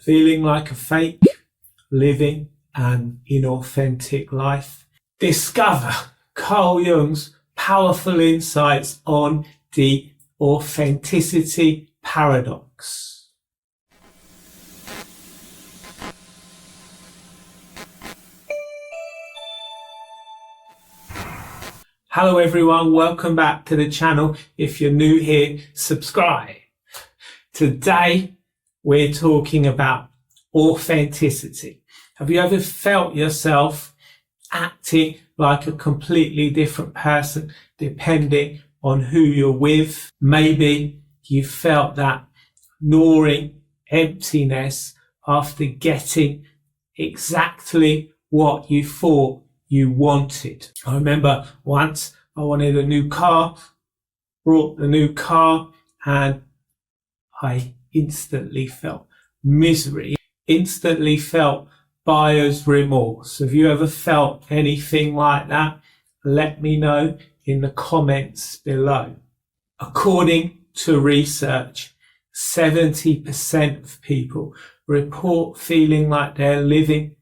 Feeling like a fake, living an inauthentic life. Discover Carl Jung's powerful insights on the authenticity paradox. Hello everyone, welcome back to the channel. If you're new here, subscribe. Today we're talking about authenticity. Have you ever felt yourself acting like a completely different person depending on who you're with? Maybe you felt that gnawing emptiness after getting exactly what you thought you wanted. I remember once I wanted a new car, brought the new car, and I instantly felt misery, instantly felt buyer's remorse. Have you ever felt anything like that? Let me know in the comments below. According to research, 70% of people report feeling like they're living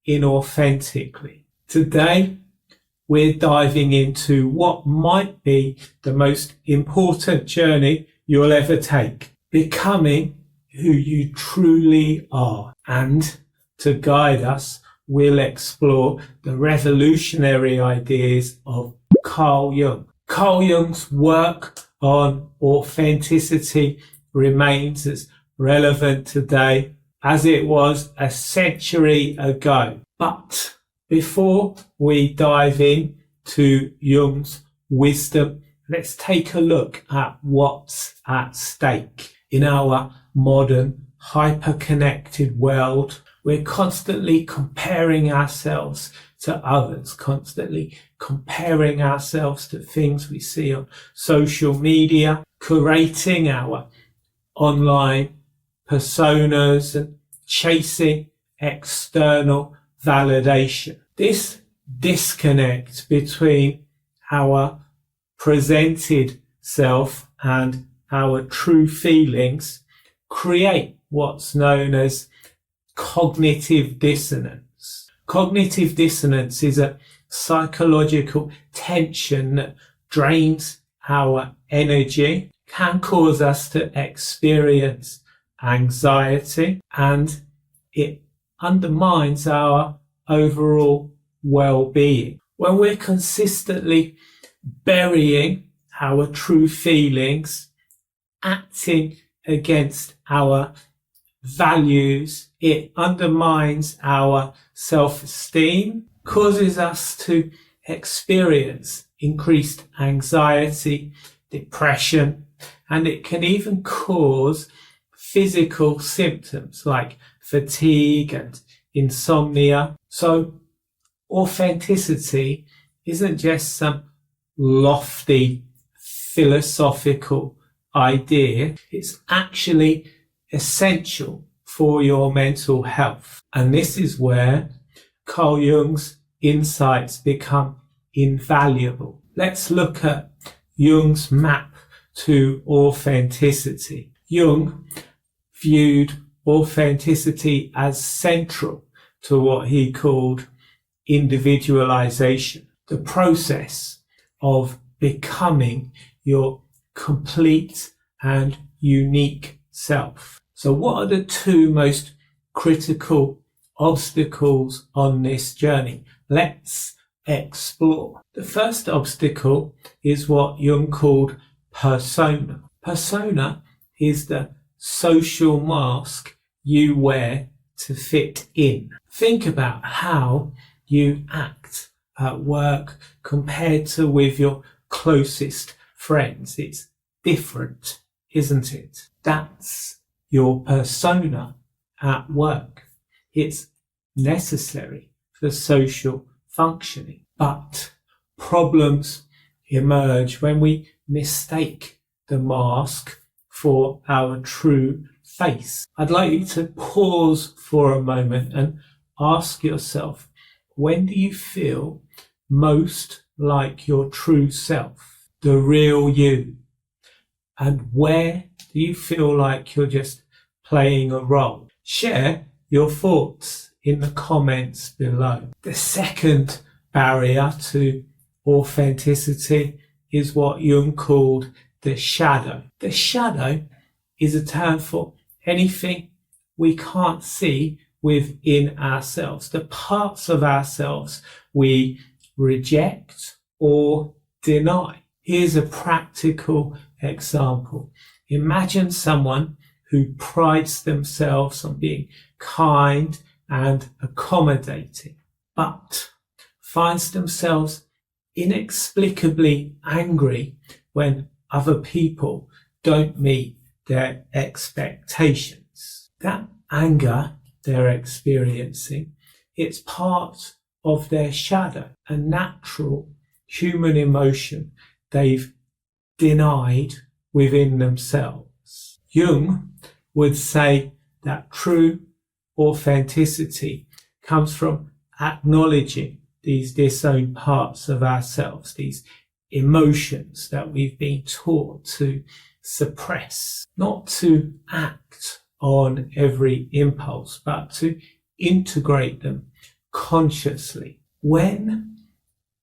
inauthentically. Today, we're diving into what might be the most important journey you'll ever take, becoming who you truly are. And to guide us, we'll explore the revolutionary ideas of Carl Jung. Carl Jung's work on authenticity remains as relevant today as it was a century ago. But before we dive in to Jung's wisdom, let's take a look at what's at stake. In our modern, hyperconnected world, we're constantly comparing ourselves to others, constantly comparing ourselves to things we see on social media, curating our online personas and chasing external validation. This disconnect between our presented self and our true feelings create what's known as cognitive dissonance. Cognitive dissonance is a psychological tension that drains our energy, can cause us to experience anxiety, and it undermines our overall well-being. When we're consistently burying our true feelings, acting against our values, it undermines our self-esteem, causes us to experience increased anxiety, depression, and it can even cause physical symptoms like fatigue and insomnia. So authenticity isn't just some lofty philosophical idea, it's actually essential for your mental health. And this is where Carl Jung's insights become invaluable. Let's look at Jung's map to authenticity. Jung viewed authenticity as central to what he called individualization, the process of becoming your complete and unique self. So what are the two most critical obstacles on this journey? Let's explore. The first obstacle is what Jung called persona. Persona is the social mask you wear to fit in. Think about how you act at work compared to with your closest friends. It's different, isn't it? That's your persona at work. It's necessary for social functioning. But problems emerge when we mistake the mask for our true face. I'd like you to pause for a moment and ask yourself, when do you feel most like your true self, the real you? And where do you feel like you're just playing a role? Share your thoughts in the comments below. The second barrier to authenticity is what Jung called the shadow. The shadow is a term for anything we can't see within ourselves, the parts of ourselves we reject or deny. Here's a practical example. Imagine someone who prides themselves on being kind and accommodating, but finds themselves inexplicably angry when other people don't meet their expectations. That anger they're experiencing, it's part of their shadow, a natural human emotion they've denied within themselves. Jung would say that true authenticity comes from acknowledging these disowned parts of ourselves, these emotions that we've been taught to suppress, not to act on every impulse, but to integrate them consciously. When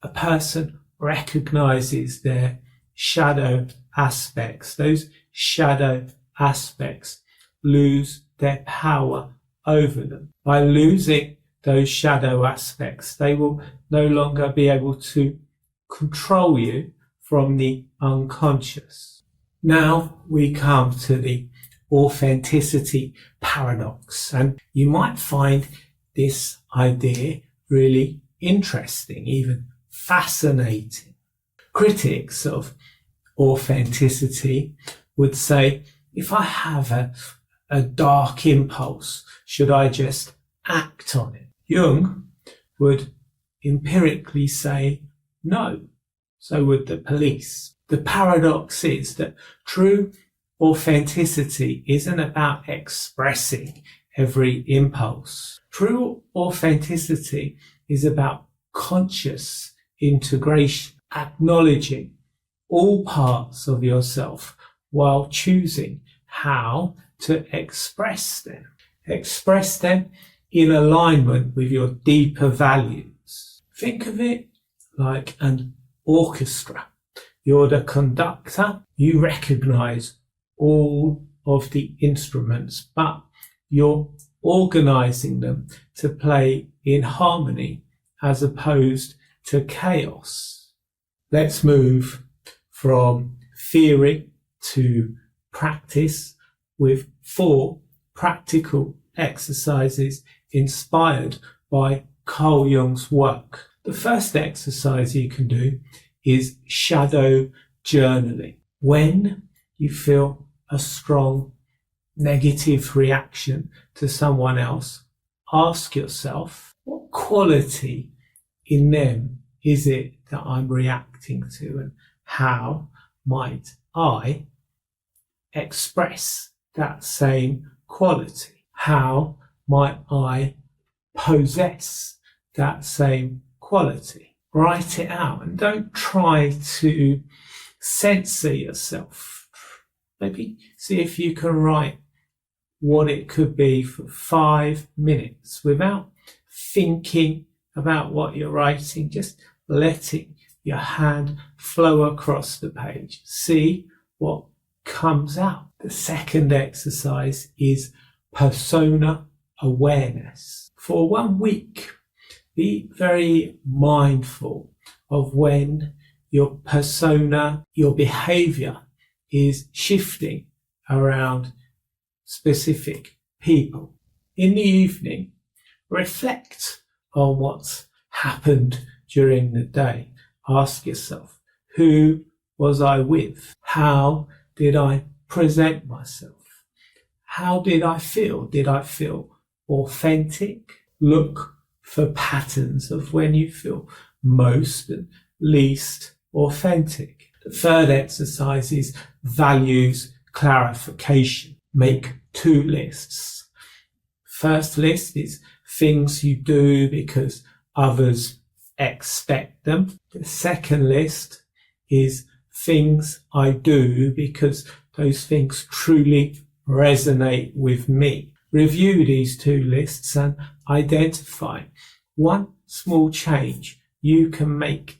a person recognizes their shadow aspects, those shadow aspects lose their power over them. By losing those shadow aspects, they will no longer be able to control you from the unconscious. Now we come to the authenticity paradox, and you might find this idea really interesting, even fascinating. Critics of authenticity would say, if I have a dark impulse, should I just act on it? Jung would empirically say no. So would the police. The paradox is that true authenticity isn't about expressing every impulse. True authenticity is about conscious integration, acknowledging all parts of yourself while choosing how to express them. Express them in alignment with your deeper values. Think of it like an orchestra. You're the conductor. You recognize all of the instruments, but you're organizing them to play in harmony as opposed to chaos. Let's move from theory to practice with 4 practical exercises inspired by Carl Jung's work. The first exercise you can do is shadow journaling. When you feel a strong negative reaction to someone else, ask yourself, what quality in them is it that I'm reacting to, and how might I express that same quality? How might I possess that same quality? Write it out and don't try to censor yourself. Maybe see if you can write what it could be for 5 minutes without thinking about what you're writing, just letting your hand flow across the page. See what comes out. The second exercise is persona awareness. For 1 week, be very mindful of when your persona, your behavior is shifting around specific people. In the evening, reflect on what's happened during the day. Ask yourself, who was I with? How did I present myself? How did I feel? Did I feel authentic? Look for patterns of when you feel most and least authentic. The third exercise is values clarification. Make 2 lists. First list is things you do because others expect them. The second list is things I do because those things truly resonate with me. review these two lists and identify one small change you can make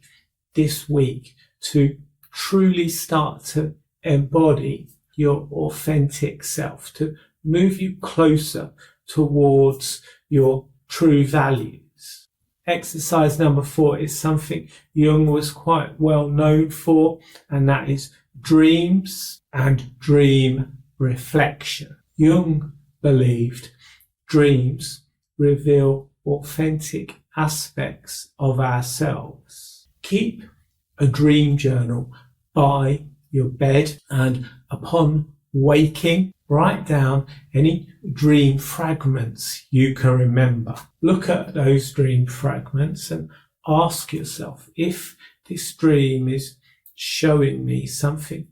this week to truly start to embody your authentic self, to move you closer towards your true values. Exercise number 4 is something Jung was quite well known for, and that is dreams and dream reflection. Jung believed dreams reveal authentic aspects of ourselves. Keep a dream journal by your bed, and upon waking, write down any dream fragments you can remember. Look at those dream fragments and ask yourself, if this dream is showing me something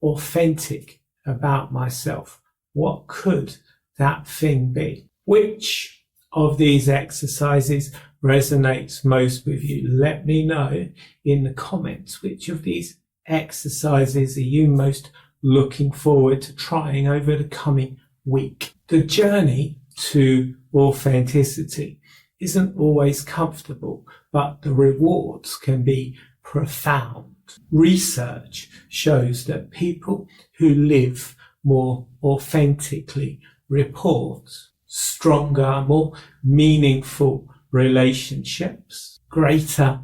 authentic about myself, what could that thing be? Which of these exercises resonates most with you? Let me know in the comments. Which of these exercises are you most looking forward to trying over the coming week? The journey to authenticity isn't always comfortable, but the rewards can be profound. Research shows that people who live more authentically report stronger, more meaningful relationships, greater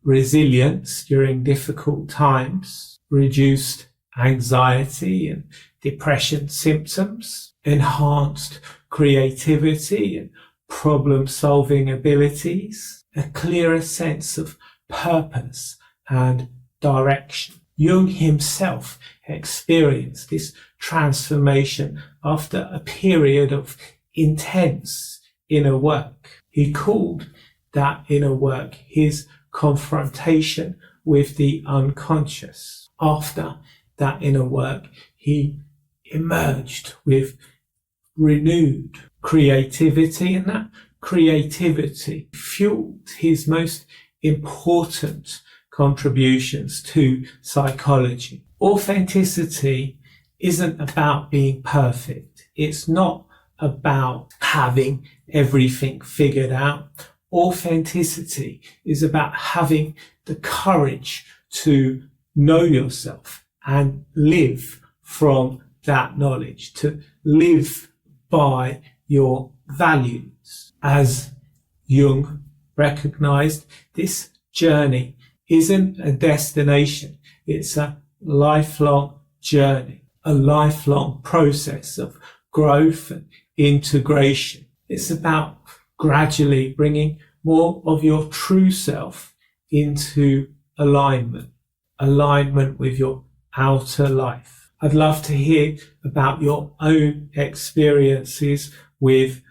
resilience during difficult times, reduced anxiety and depression symptoms, enhanced creativity and problem-solving abilities, a clearer sense of purpose and direction. Jung himself experienced this transformation after a period of intense inner work. He called that inner work his confrontation with the unconscious. After that inner work, he emerged with renewed creativity, and that creativity fueled his most important contributions to psychology. Authenticity isn't about being perfect. It's not about having everything figured out. Authenticity is about having the courage to know yourself and live from that knowledge, to live by your values. As Jung recognized, this journey isn't a destination. It's a lifelong journey, a lifelong process of growth and integration. It's about gradually bringing more of your true self into alignment with your outer life. I'd love to hear about your own experiences with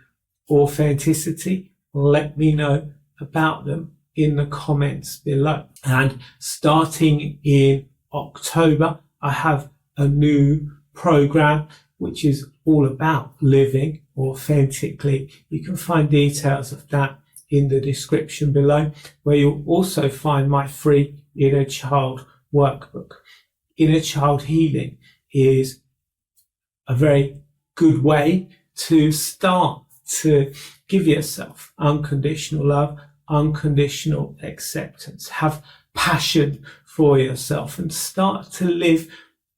authenticity. Let me know about them in the comments below. And starting in October, I have a new program which is all about living authentically. You can find details of that in the description below, where you'll also find my free Inner Child workbook. Inner Child healing is a very good way to start to give yourself unconditional love, unconditional acceptance, have passion for yourself, and start to live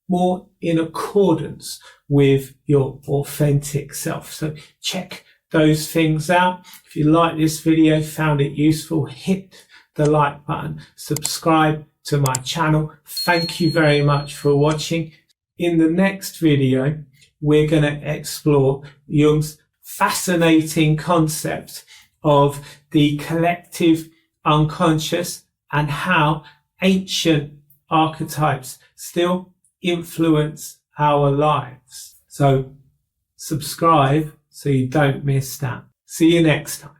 more in accordance with your authentic self. So check those things out. If you like this video, found it useful, hit the like button, subscribe to my channel. Thank you very much for watching. In the next video, we're going to explore Jung's fascinating concept of the collective unconscious and how ancient archetypes still influence our lives. So subscribe so you don't miss that. See you next time.